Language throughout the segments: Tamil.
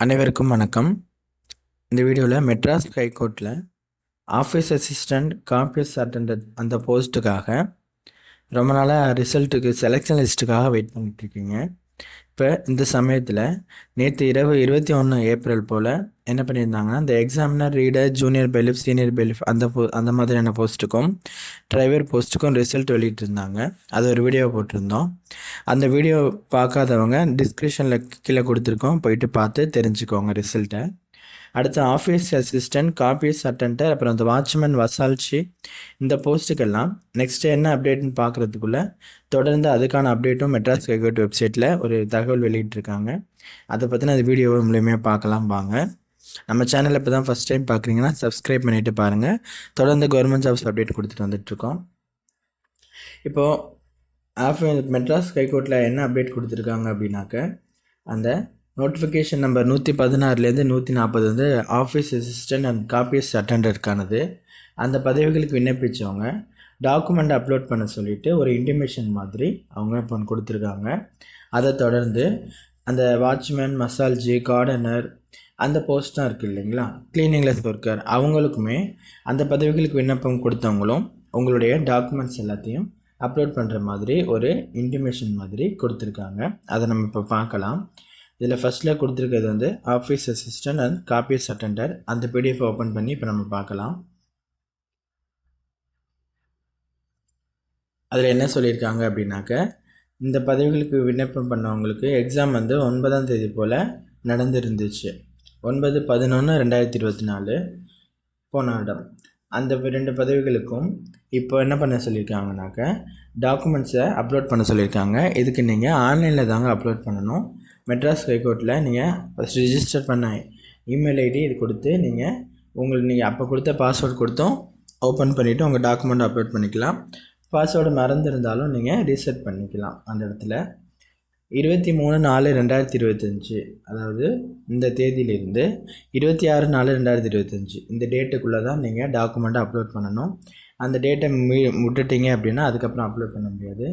அனைவருக்கும் வணக்கம். இந்த வீடியோவில் மெட்ராஸ் ஹைகோர்ட்டில் ஆஃபீஸ் அசிஸ்டண்ட் காம்பியஸ் அட்டெண்டன்ட் அந்த போஸ்ட்டுக்காக ரொம்ப நாளாக ரிசல்ட்டுக்கு செலெக்ஷன் லிஸ்ட்டுக்காக வெயிட் பண்ணிகிட்ருக்கீங்க. இப்போ இந்த சமயத்தில் நேற்று இரவு 21 ஏப்ரல் போல் என்ன பண்ணியிருந்தாங்கன்னா, இந்த examiner reader junior bailiff senior bailiff அந்த மாதிரியான போஸ்ட்டுக்கும் டிரைவர் போஸ்ட்டுக்கும் ரிசல்ட் வெளியிட்டிருந்தாங்க. அது ஒரு வீடியோ போட்டிருந்தோம். அந்த வீடியோ பார்க்காதவங்க டிஸ்கிரிப்ஷனில் கீழே கொடுத்துருக்கோம், போயிட்டு பார்த்து தெரிஞ்சுக்கோங்க ரிசல்ட்டை. அடுத்து ஆஃபீஸ் அசிஸ்டண்ட் காப்பியஸ் அட்டெண்டர் அப்புறம் அந்த வாட்ச்மேன் வசால்ச்சி இந்த போஸ்ட்டுக்கெல்லாம் நெக்ஸ்ட்டு என்ன அப்டேட்னு பார்க்குறதுக்குள்ளே தொடர்ந்து அதுக்கான அப்டேட்டும் மெட்ராஸ் ஹைகோர்ட் வெப்சைட்டில் ஒரு தகவல் வெளியிட்டிருக்காங்க. அதை பற்றின அந்த வீடியோவை மூலியமாக பார்க்கலாம் வாங்க. நம்ம சேனலில் இப்போ தான் ஃபஸ்ட் டைம் பார்க்குறீங்கன்னா சப்ஸ்கிரைப் பண்ணிவிட்டு பாருங்கள். தொடர்ந்து கவர்மெண்ட் ஜாப்ஸ் அப்டேட் கொடுத்துட்டு வந்துட்டுருக்கோம். இப்போது மெட்ராஸ் ஹைகோர்ட்டில் என்ன அப்டேட் கொடுத்துருக்காங்க அப்படின்னாக்க, அந்த நோட்டிஃபிகேஷன் நம்பர் 116லேருந்து 140 வந்து ஆஃபீஸ் அசிஸ்டண்ட் அண்ட் காப்பியஸ் அட்டெண்டருக்கானது. அந்த பதவிகளுக்கு விண்ணப்பித்தவங்க டாக்குமெண்ட் அப்லோட் பண்ண சொல்லிவிட்டு ஒரு இன்டிமேஷன் மாதிரி அவங்க இப்போ கொடுத்துருக்காங்க. அதை தொடர்ந்து அந்த வாட்ச்மேன், மசால்ஜி, கார்டனர் அந்த போஸ்ட்லாம் இருக்குது இல்லைங்களா, கிளீனிங்லெஸ் ஒர்க்கர், அவங்களுக்குமே அந்த பதவிகளுக்கு விண்ணப்பம் கொடுத்தவங்களும் உங்களுடைய டாக்குமெண்ட்ஸ் எல்லாத்தையும் அப்லோட் பண்ணுற மாதிரி ஒரு இன்டிமேஷன் மாதிரி கொடுத்துருக்காங்க. அதை நம்ம இப்போ பார்க்கலாம். இதில் ஃபஸ்ட்டில் கொடுத்துருக்கிறது வந்து ஆஃபீஸ் அசிஸ்டண்ட் அண்ட் காப்பியஸ் அட்டெண்டர். அந்த பிடிஎஃப் ஓப்பன் பண்ணி இப்போ நம்ம பார்க்கலாம். அதில் என்ன சொல்லியிருக்காங்க அப்படின்னாக்க, இந்த பதவிகளுக்கு விண்ணப்பம் பண்ணவங்களுக்கு எக்ஸாம் வந்து 9ஆம் தேதி போல் நடந்துருந்துச்சு. 9/11/2024 போன இடம். அந்த 2 பதவிகளுக்கும் இப்போ என்ன பண்ண சொல்லியிருக்காங்கனாக்க, டாக்குமெண்ட்ஸை அப்லோட் பண்ண சொல்லியிருக்காங்க. இதுக்கு நீங்கள் ஆன்லைனில் தாங்க அப்லோட் பண்ணணும். மெட்ராஸ் ஹைகோர்ட்டில் நீங்கள் ஃபஸ்ட் ரிஜிஸ்டர் பண்ண இமெயில் ஐடி இது கொடுத்து நீங்கள் அப்போ கொடுத்த பாஸ்வேர்ட் கொடுத்தும் ஓப்பன் பண்ணிவிட்டு உங்கள் டாக்குமெண்ட் அப்லோட் பண்ணிக்கலாம். பாஸ்வேர்டு மறந்துருந்தாலும் நீங்கள் ரீசெட் பண்ணிக்கலாம். அந்த இடத்துல 23/4/2025 அதாவது இந்த தேதியிலிருந்து 26/4/2025 இந்த டேட்டுக்குள்ளே தான் நீங்கள் டாக்குமெண்ட்டை அப்லோட் பண்ணணும். அந்த டேட்டை விட்டுட்டீங்க அப்படின்னா அதுக்கப்புறம் அப்லோட் பண்ண முடியாது.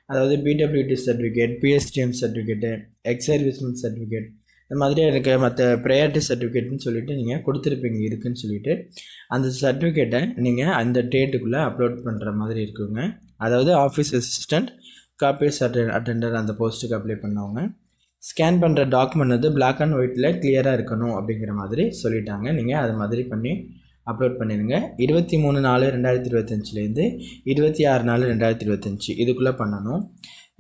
அதாவது PWD certificate, PSTM certificate, X servicemen certificate, இந்த மாதிரி இருக்க மற்ற ப்ரையாரிட்டி சர்டிஃபிகேட்னு சொல்லிவிட்டு நீங்கள் கொடுத்துருப்பீங்க இருக்குதுன்னு சொல்லிவிட்டு அந்த சர்டிஃபிகேட்டை நீங்கள் அந்த டேட்டுக்குள்ளே அப்லோட் பண்ணுற மாதிரி இருக்குங்க. அதாவது ஆஃபீஸ் அசிஸ்டண்ட் காப்பியஸ் அட்டெண்டர் அந்த போஸ்ட்டுக்கு அப்ளை பண்ணவங்க ஸ்கேன் பண்ணுற டாக்குமெண்ட் வந்து பிளாக் அண்ட் ஒயிட்டில் கிளியராக இருக்கணும் அப்படிங்கிற மாதிரி சொல்லிட்டாங்க. நீங்கள் அது மாதிரி பண்ணி அப்லோட் பண்ணிடுங்க. 23/4/2025லேருந்து 26/4/2025 இதுக்குள்ளே பண்ணணும்.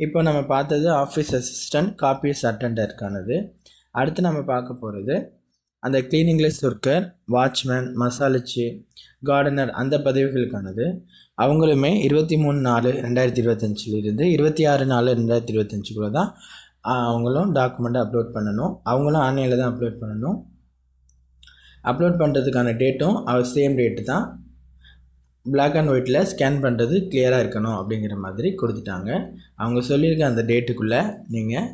இப்போ நம்ம பார்த்தது ஆஃபீஸ் அசிஸ்டண்ட் காப்பியஸ் அட்டெண்டருக்கானது. அடுத்து நம்ம பார்க்க போகிறது அந்த கிளீனிங்லெஸ் ஒர்க்கர், வாட்ச்மேன், மசாலச்சி, கார்டனர் அந்த பதவிகளுக்கானது. அவங்களுமே 23/4/2025லேருந்து 26/4/2025 தான் அவங்களும் டாக்குமெண்ட்டை அப்லோட் பண்ணணும். அவங்களும் ஆன்லைனில் தான் அப்லோட் பண்ணணும். அப்லோட் பண்ணுறதுக்கான டேட்டும் சேம் டேட்டு தான். பிளாக் அண்ட் ஒயிட்டில் ஸ்கேன் பண்ணுறது கிளியராக இருக்கணும் அப்படிங்கிற மாதிரி கொடுத்துட்டாங்க. அவங்க சொல்லியிருக்க அந்த டேட்டுக்குள்ளே நீங்கள்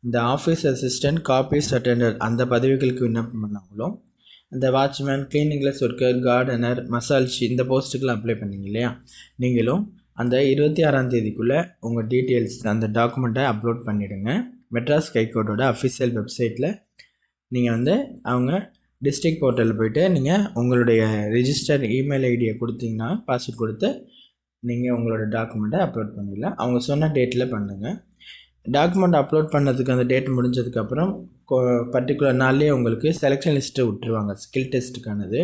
இந்த ஆஃபீஸ் அசிஸ்டண்ட் காப்பியஸ் அட்டெண்டர் அந்த பதவிகளுக்கு விண்ணப்பம் பண்ணவங்களும், இந்த வாட்ச்மேன், கிளீனிங்லெஸ் ஒர்க்கர், கார்டனர், மசால்ச்சி இந்த போஸ்ட்டுக்கெலாம் அப்ளை பண்ணீங்க இல்லையா, நீங்களும் அந்த 26ஆம் தேதிக்குள்ளே உங்கள் டீட்டெயில்ஸ் அந்த டாக்குமெண்ட்டை அப்லோட் பண்ணிவிடுங்க. மெட்ராஸ் ஹைகோர்ட்டோட அஃபிஷியல் வெப்சைட்டில் நீங்கள் அவங்க டிஸ்ட்ரிக்ட் போர்ட்டலில் போய்ட்டு நீங்கள் உங்களுடைய ரிஜிஸ்டர் இமெயில் ஐடியை கொடுத்தீங்கன்னா பாஸ்வேர்ட் கொடுத்து நீங்கள் உங்களோட டாக்குமெண்ட்டை அப்லோட் பண்ணிடலாம். அவங்க சொன்ன டேட்டில் பண்ணுங்கள். டாக்குமெண்ட் அப்லோட் பண்ணதுக்கு அந்த டேட் முடிஞ்சதுக்கப்புறம் பர்டிகுலர் நாள்லேயே உங்களுக்கு செலெக்ஷன் லிஸ்ட்டு விட்டுருவாங்க ஸ்கில் டெஸ்ட்டுக்கானது.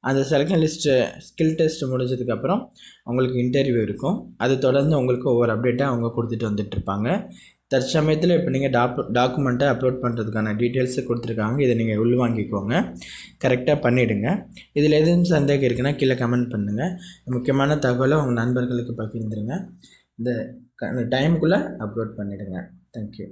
அந்த செலெக்ஷன் ஸ்கில் டெஸ்ட் முடிஞ்சதுக்கப்புறம் உங்களுக்கு இன்டர்வியூ இருக்கும். அது தொடர்ந்து உங்களுக்கு ஒவ்வொரு அப்டேட்டாக அவங்க கொடுத்துட்டு வந்துட்டுருப்பாங்க. தற்சமயத்தில் இப்போ நீங்கள் டாக்குமெண்ட்டை அப்லோட் பண்ணுறதுக்கான டீட்டெயில்ஸை கொடுத்துருக்காங்க. இதை நீங்கள் உள்வாங்கிக்கோங்க, கரெக்டாக பண்ணிவிடுங்க. இதில் எதுவும் சந்தேகம் இருக்குன்னா கீழே கமெண்ட் பண்ணுங்கள். முக்கியமான தகவலை உங்கள் நண்பர்களுக்கு பகிர்ந்துருங்க. இந்த டைமுக்குள்ளே அப்லோட் பண்ணிவிடுங்க. தேங்க்யூ.